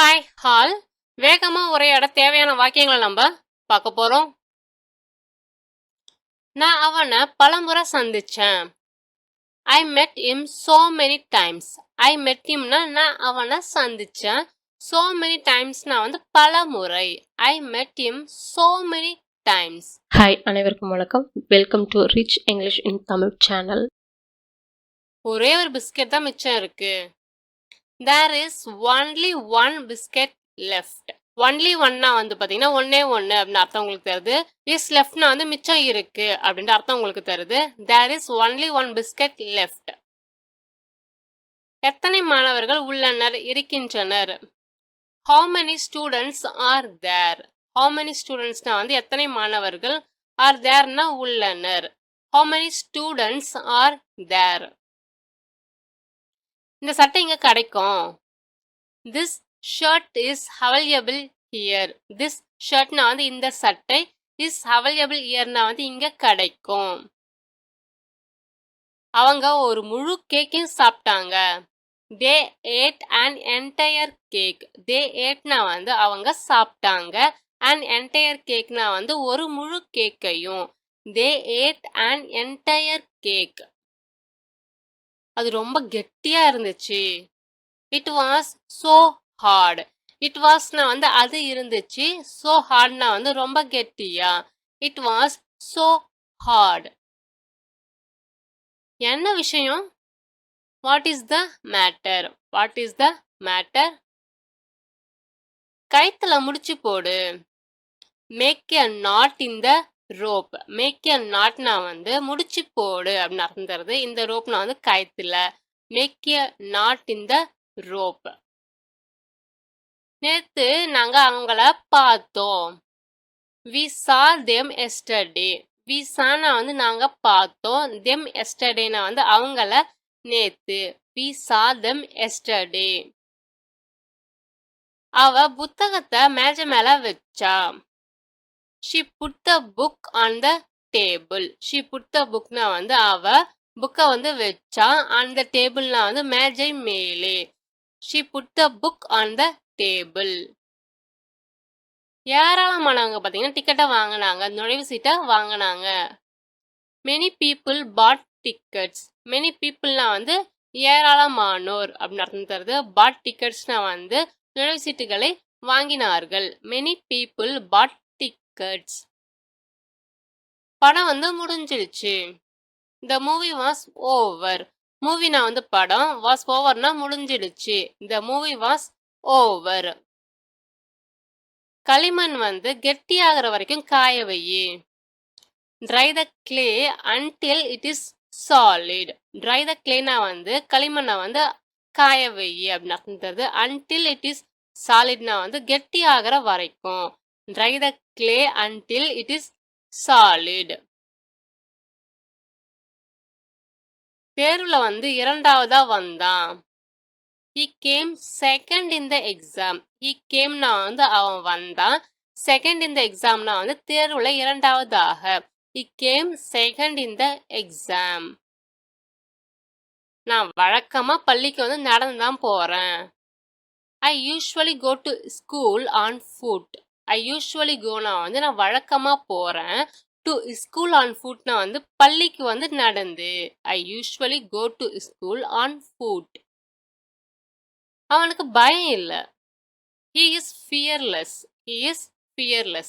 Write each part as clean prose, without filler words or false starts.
Hi hall வேகமா உரையாட தேவையான வாக்கியங்களை நம்ம பார்க்க போறோம். நான் அவனை பலமுறை சந்திச்சேன். ஐ met him so many times. ஐ met himனா நான் அவனை சந்திச்சேன். so many timesனா பல முறை. ஐ met him so many times. Hi, அனைவருக்கும் வணக்கம். Welcome to rich English in Tamil channel. ஒரே ஒரு பிஸ்கெட் தான் மிச்சம் இருக்கு. there is only one biscuit left. Only ஒன்னா பாத்தீங்கன்னா ஒன்னே ஒன்னு அப்படின்னு அர்த்தம் உங்களுக்கு தருது. இஸ் லெஃப்ட்னா மிச்சம் இருக்கு அப்படின்ற அர்த்தம் உங்களுக்கு தருது. There is only one biscuit left. எத்தனை மாணவர்கள் உள்ளனர் இருக்கின்றனர். How many students are there. How many ஸ்டூடெண்ட்ஸ்னா எத்தனை மாணவர்கள், ஆர் தேர்னா உள்ளனர். How many students are there. இந்த சட்டை இங்க கிடைக்கும். This shirt is available here. This ஷர்ட்னா இந்த சட்டை, இஸ் அவைலபிள் ஹியர்னா இங்க கிடைக்கும். அவங்க ஒரு முழு கேக்கையும் சாப்பிட்டாங்க. They ate an entire cake. They ஏட்னா அவங்க சாப்பிட்டாங்க. an entire cakeனா ஒரு முழு கேக்கையும். They ate an entire cake. அது ரொம்ப கெட்டியா இருந்துச்சு. It was so hard. It வாஸ்னா அது இருந்துச்சு. so hardனா ரொம்ப கெட்டியா. It was so hard. என்ன விஷயம். What is the matter. What is the matter. கைத்துல முடிச்சு போடு. Make a knot in the rope. Make a நாட்னா முடிச்சு போடு அப்படின்னு அர்த்தம் தருது. இந்த ரோப்னா கைத்துல. Make a knot in the rope. நேத்து நாங்க அவங்கள பார்த்தோம். we saw them yesterday. we sawனா நாங்க பார்த்தோம். them yesterdayனா அவங்கள நேத்து. we saw them yesterday. அவ புத்தகத்தை மேஜை மேல வச்சா. she put the book on the table. she put the bookனா அவ புக்கை வச்சா. on the tableனா மேஜை மேலே. she put the book on the table. ஏராளமானவங்க பாத்தீங்கன்னா டிக்கெட்டை வாங்கினாங்க. நுழைவு சீட்டை வாங்கினாங்க. many people bought tickets. many peopleனா ஏராளமானோர் அப்படின்னு அர்த்தம் தருது. bought ticketsனா நுழைவு சீட்டுகளை வாங்கினார்கள். many people bought tickets. படம் முடிஞ்சிடுச்சு. the movie was over. மூவினா படம், was overனா முடிஞ்சிடுச்சு. the movie was over. களிமண் கெட்டியாகிற வரைக்கும் காய வை. dry the clay until it is solid. dry the clayனா களிமண்ணை காய வை அப்படின்னு அர்த்தம் தருது. until it is solidனா கெட்டியாகிற வரைக்கும். dry the clay until it is solid. தேர்வுல இரண்டாவதா வந்தான். he came second in the exam. he cameனா அவன் வந்தான். second in the examனா தேர்வுல இரண்டாவதாக. he came second in the exam. நான் வழக்கமா பள்ளிக்கு நடந்துதான் போறேன். I usually go to school on foot. I usually goனா நான் வழக்கமா போறேன். to school on footனா பள்ளிக்கு நடந்து. I usually go to school on foot. அவனுக்கு பயம் இல்ல. he is fearless. he is fearless.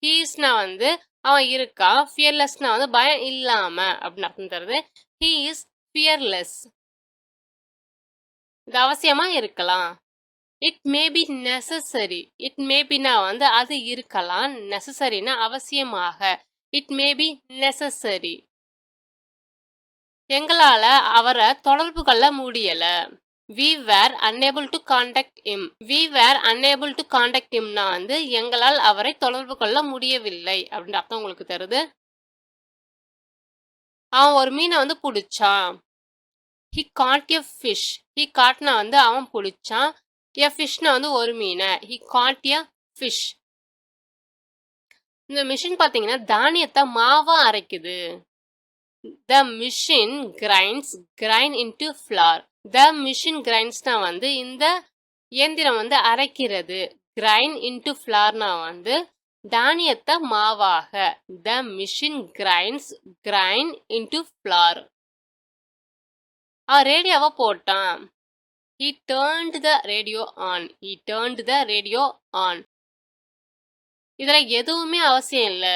he isனா அவன் இருக்கா. fearlessனா பயம் இல்லாம அப்படின்னு அர்த்தம் தருது. he is fearless. இது அவசியமா இருக்கலாம். it may be necessary. it may beனா அது இருக்கலாம். necessaryனா அவசியமாக. it may be necessary. எங்களால அவரை தொடர்பு கொள்ள முடியல. we were unable to contact him. we were unable to contact himனா எங்களால் அவரை தொடர்பு கொள்ள முடியவில்லை அப்படின்னு அர்த்தம் உங்களுக்கு தருது. அவன் ஒரு மீனை பிடிச்சான். he caught a fish. he caughtனா அவன் பிடிச்சான். a fishனா ஒரு மீனை. he caught a fish. இந்த மிஷின் பாத்தீங்கன்னா தானியத்தை மாவா அரைக்குது. the machine grinds grain into flour. the machine grindsனா இந்த இயந்திரம் வந்து அரைக்கிறது. grind into flourனா வந்து தானியத்தை மாவாக. the machine grind into flour. ரேடியோவை போட்டான். he turned the radio on. இதுல எதுவுமே அவசியம் இல்ல.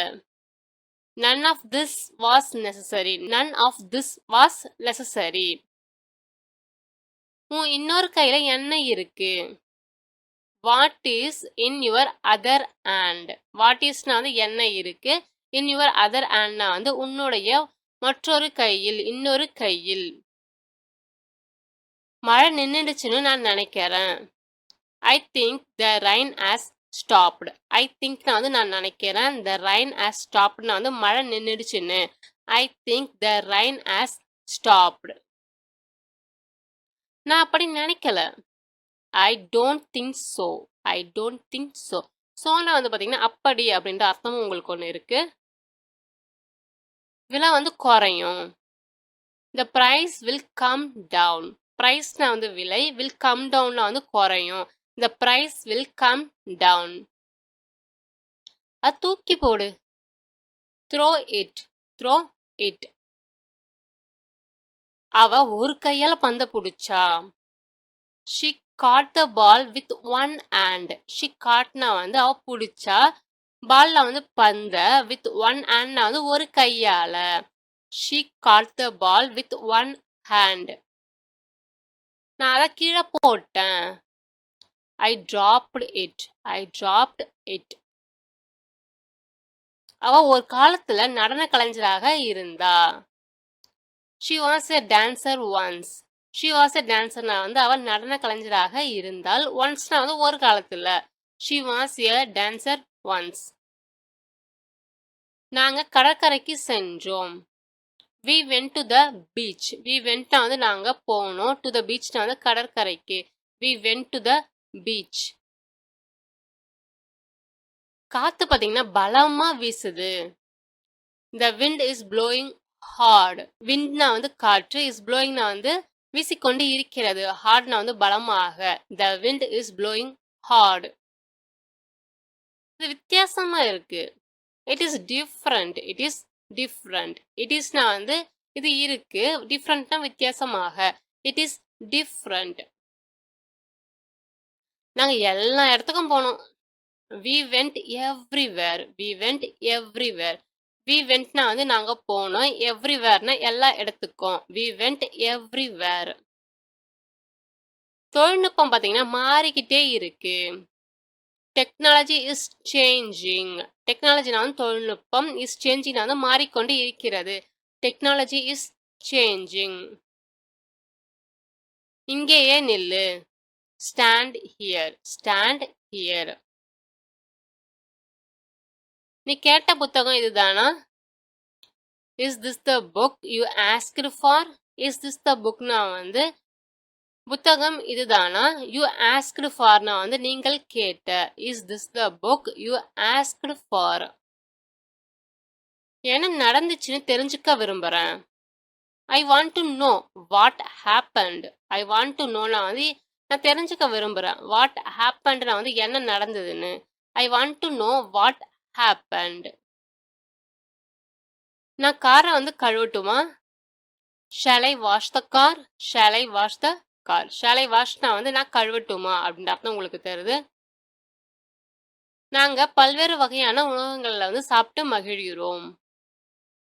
none of this was necessary. உன் இன்னொரு கையில என்ன இருக்கு? what is in your other hand? what isனா வந்து என்ன இருக்கு? in your other handனா வந்து உன்னுடைய மற்றொரு கையில், இன்னொரு கையில். மழை நின்னுடுச்சுன்னு நான் நினைக்கிறேன். I think the rain has stopped. I thinkனா வந்து நான் நினைக்கிறேன். the rain has stoppedனா வந்து மழை நின்னுடுச்சுன்னு. I think the rain has stopped. நான் அப்படி நினைக்கல. I don't think so. Sona வந்து பாத்தீங்கன்னா அப்படி அப்படின்ற அர்த்தமும் உங்களுக்கு ஒண்ணு இருக்கு. விலை வந்து குறையும். the price will come down. priceனா வந்து விலை, will come downனா வந்து குறையும். the price will come down. அது தூக்கி போடு. throw it. அவ ஒரு கையால பந்த புடிச்சா. she caught the ball with one hand. she caught-னா வந்து அவ புடிச்சா. பால்ல வந்து பந்த with one hand-னா வந்து ஒரு கையால. she caught the ball with one hand. நான் அதை கீழே போட்டேன். I dropped it. அவ ஒரு காலத்துல நடன கலைஞராக இருந்தா. she was a dancer once. னா வந்து அவ நடன கலைஞராக இருந்தால். onceனா வந்து ஒரு காலத்துல. she was a dancer once. நாங்க கடற்கரைக்கு சென்றோம். we went to the beach. wentனா வந்து நாங்க போனோம். to the beachனா வந்து கடற்கரைக்கு. we went to the beach. காத்து பாத்தீங்கன்னா பலமா வீசுது. the wind is blowing hard. windனா வந்து காற்று, is blowingனா வந்து வீசிக்கொண்டு இருக்கிறது. hardனா வந்து பலமாக. the wind is blowing hard. இது வித்தியாசமா இருக்கு. it is different. it isனா வந்து இது இருக்கு. differentனா வித்தியாசமாக. it is different. நாங்க எல்லா இடத்துக்கும் போனோம். we went everywhere. we wentனா வந்து நாங்க போனோம். everywhereனா எல்லா இடத்துக்கும். we went everywhere. தொழில்நுட்பம் பாத்தீங்கன்னா மாறிக்கிட்டே இருக்கு. Technology is changing. டெக்னாலஜினா வந்து தொழில்நுட்பம், இஸ் சேஞ்சிங்னா வந்து மாறிக்கொண்டு இருக்கிறது. Technology is changing. இங்கேயே நில்லு. Stand here. நீ கேட்ட புத்தகம் இதுதானா? Is this the book you asked for? Is this the புக்னா வந்து புத்தகம் இதுதானா? யூ ஆஸ்க்டு ஃபார்னா வந்து நீங்கள் கேட்ட. Is this the book you asked for? என்ன நடந்துச்சுன்னு தெரிஞ்சுக்க விரும்புறேன். I want to know what happened. I want to நோனா வந்து நான் தெரிஞ்சுக்க விரும்புறேன். வாட் ஹேப்பன்ட்னா வந்து என்ன நடந்ததுன்னு. I want to know what happened. நான் காரை வந்து கழுவட்டுமா? Shall I wash the car? Shall I வாஷ்னா வந்து நான் கழுவட்டுமா அப்படின்ற அர்த்தம் உங்களுக்கு தெரியுது. நாங்க பல்வேறு வகையான உணவகங்கள்ல வந்து சாப்பிட்டு மகிழ்கிறோம்.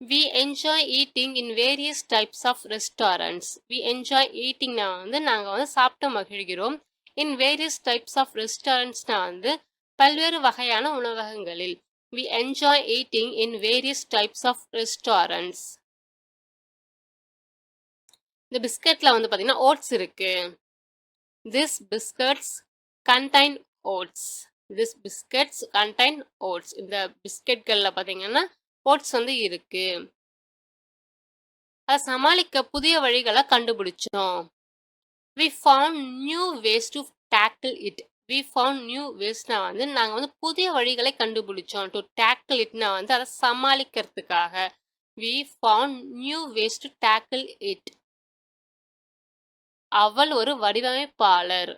we enjoy eating in various types of restaurants. we enjoy eatingனா வந்து நாங்க வந்து சாப்பிட்டு மகிழ்கிறோம். in various types of restaurantsனா வந்து பல்வேறு வகையான உணவகங்களில். we enjoy eating in various types of restaurants. இந்த பிஸ்கட்ல வந்து பாத்தீங்கன்னா ஓட்ஸ் இருக்கு. this biscuits contain oats. இந்த பிஸ்கெட்கள்ல பாத்தீங்கன்னா ஓட்ஸ் வந்து இருக்கு. அதை சமாளிக்க புதிய வழிகளை கண்டுபிடிச்சோம். we found new ways to tackle it. வந்து நாங்க வந்து புதிய வழிகளை கண்டுபிடிச்சோம். to tackle itனா வந்து அதை சமாளிக்கிறதுக்காக. we found new ways to tackle it. அவள் ஒரு வடிவமைப்பாளர்.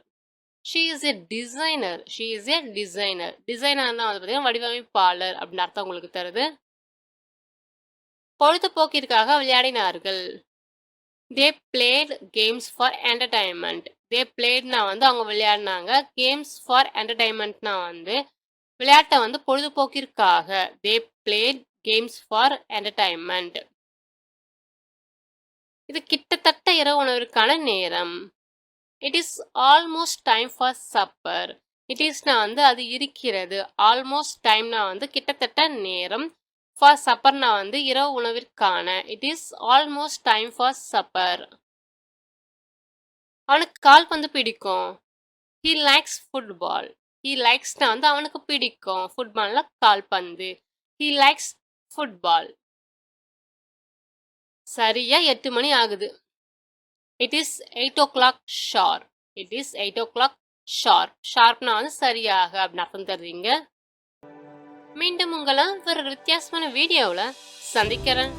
She is a designer. She is a designer. டிசைனர்னா வந்து பார்த்தீங்கன்னா வடிவமைப்பாளர் அப்படின்னு அர்த்தம் உங்களுக்கு தருது. பொழுதுபோக்கிற்காக விளையாடினார்கள். They played games for entertainment. They பிளேட்னா வந்து அவங்க விளையாடினாங்க. கேம்ஸ் ஃபார் என்டர்டைன்மெண்ட்னா வந்து விளையாட்டை வந்து பொழுதுபோக்கிற்காக. They played games for entertainment. இது கிட்டத்தட்ட இரவு உணவிற்கான நேரம். It is almost time for supper. It இஸ்னா வந்து அது இருக்கிறது. ஆல்மோஸ்ட் டைம்னா வந்து கிட்டத்தட்ட நேரம். ஃபார் சப்பர்னா வந்து இரவு உணவிற்கான. It is almost time for supper. அவனுக்கு கால்பந்து பிடிக்கும். He likes football. ஹி லைக்ஸ்னா வந்து அவனுக்கு பிடிக்கும். ஃபுட்பால்னா கால்பந்து. He likes football. சரியா 8 மணி ஆகுது. It is 8 o'clock sharp. It is 8 o'clock sharp. ஷார்ப்னா வந்து சரியாக அப்படின்னு அர்த்தம் தருவீங்க. மீண்டும் உங்களை ஒரு வித்தியாசமான வீடியோவில் சந்திக்கிறேன்.